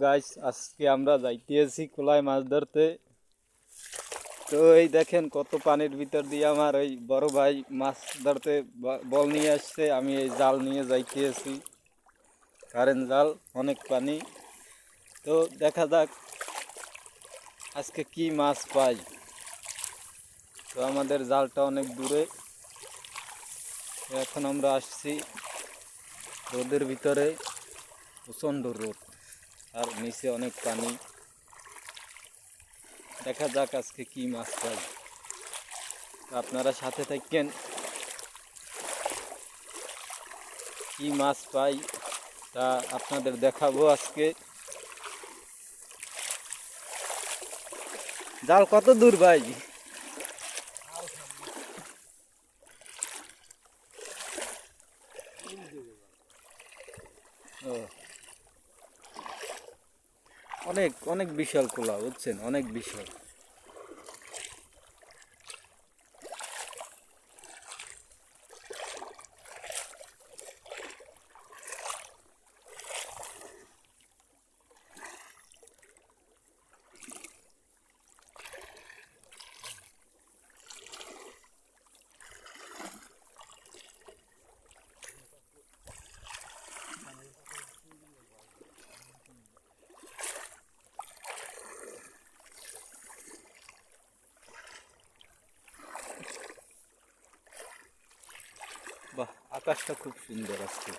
Guys, আজকে আমরা যাইতেছি খোলায় মাছ ধরতে। তো এই দেখেন কত পানির ভিতর দিয়ে আমার ওই বড় ভাই মাছ ধরতে বল নিয়ে আসছে, আমি এই জাল নিয়ে যাইতেছি, কারেন্ট জাল, অনেক পানি। তো দেখা যাক আজকে কি মাছ পাই। তো আমাদের জালটা অনেক দূরে, এখন আমরা আসছি রোদের ভিতরে, প্রচণ্ড রোদ আর নিচে অনেক পানি। দেখা যাক আজকে কি মাছ পাই, আপনারা সাথে থাকেন, কি মাছ পাই তা আপনাদের দেখাবো আজকে। জাল কত দূর ভাই? ও, অনেক অনেক বিশাল খোলা, বুঝছেন, অনেক বিশাল। বাহ, আকাশটা খুব সুন্দর আজকে।